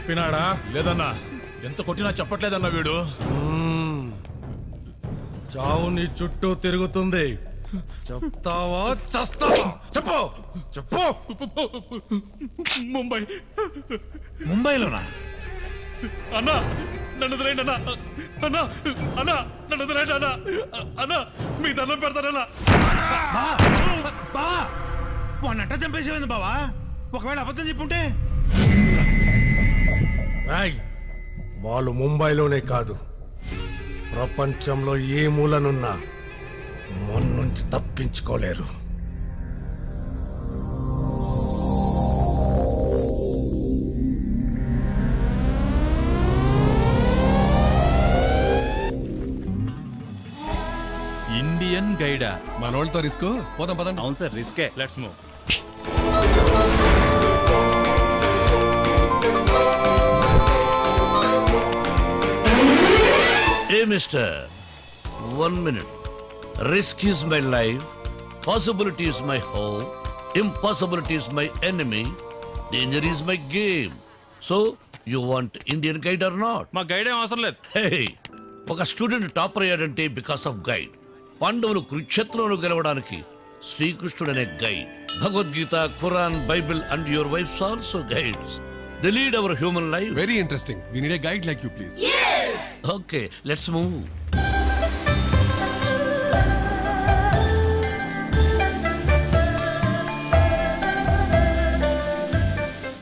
చెప్పినాడా? లేదన్నా, ఎంత కొట్టినా చెప్పట్లేదన్నా వీడు. చావు నీ చుట్టూ తిరుగుతుంది. చెప్తావా చస్తావా? చెప్పు చెప్పు. ముంబైలోనా? అన్నా నన్ను వదిలేయండి అన్నా. అన్నా అన్నా నన్ను వదిలేయండి అన్నా. అన్నా మీ దండం పెడతానన్నా. బావా వాడిని అట్ట చంపేసేమైంది బావా? ఒకవేళ అబద్ధం చెప్పుంటే? వాళ్ళు ముంబైలోనే కాదు, ప్రపంచంలో ఏ మూలనున్నా మన నుంచి తప్పించుకోలేరు. ఇండియన్ గైడా? మనోళ్ళతో రిస్క్. పోదాం పదండి. అవును సార్, రిస్కే. Let's move. Hey mister, 1 minute. Risk is my life, possibility is my hope, impossibility is my enemy, danger is my game. So, you want Indian guide or not? మా guide ఏం అవసరం లేదు. Hey, ఒక student topper అయ్యాడంటే because of guide. పాండవులు కురుక్షేత్రంలో గెలవడానికి శ్రీకృష్ణుడు అనే guide. Bhagavad Gita, Quran, Bible and your wives also guides. They lead our human life. Very interesting. We need a guide like you, please. Yes! Okay, let's move.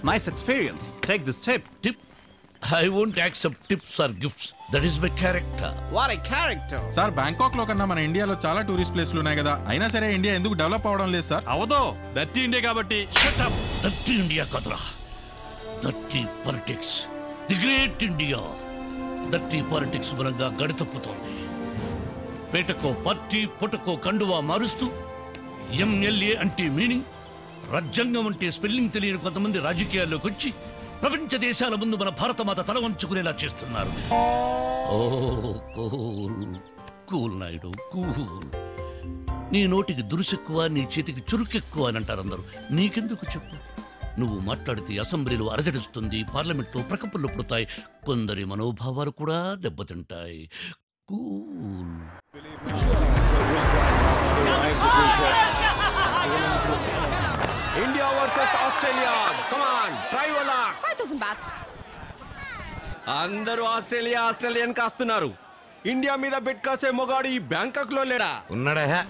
Nice experience. Take this tip. Tip? I won't accept tips or gifts. That is my character. What a character. Sir, Bangkok లో కన్నా మన ఇండియాలో చాలా tourist ప్లేస్లు ఉన్నాయి కదా, అయినా సరే ఇండియా ఎందుకు డెవలప్ అవడం లేదు సార్? అవదో దట్టి ఇండియా కాబట్టి. Shut up. దట్టి ఇండియా కదరా, దట్టి పాలిటిక్స్. The great India. దట్టి పాలిటిక్స్ మూలంగా గడితప్పుతోంది. పేటకో పార్టీ, పుటకో కండువా మారుస్తూ ఎంఎల్ఏ అంటే మీనింగ్, రాజ్యాంగం అంటే స్పెల్లింగ్ తెలియని కొంతమంది రాజకీయాల్లోకి వచ్చి ప్రపంచ దేశాల ముందు మన భారతమాత తల వంచుకునేలా చేస్తున్నారు. ఓ కూల్ కూల్ నాయుడు, కూల్. నీ నోటికి దురుసెక్కువ, నీ చేతికి చురుకెక్కువ అని అంటారు అందరూ. నీకెందుకు చెప్పు? నువ్వు మాట్లాడితే అసెంబ్లీలో అరజడిస్తుంది, పార్లమెంట్లో ప్రకంపనలు పుడతాయి, కొందరి మనోభావాలు కూడా దెబ్బతింటాయి. Cool. India versus Australia. Come on, try your luck. 5000 bahts. అందరూ ఆస్ట్రేలియా ఆస్ట్రేలియన్ కాస్తున్నారు. ఇండియా మీద బెట్ కాసే మొగాడు ఈ బ్యాంకాక్ లో లేడా? ఉన్నాడా?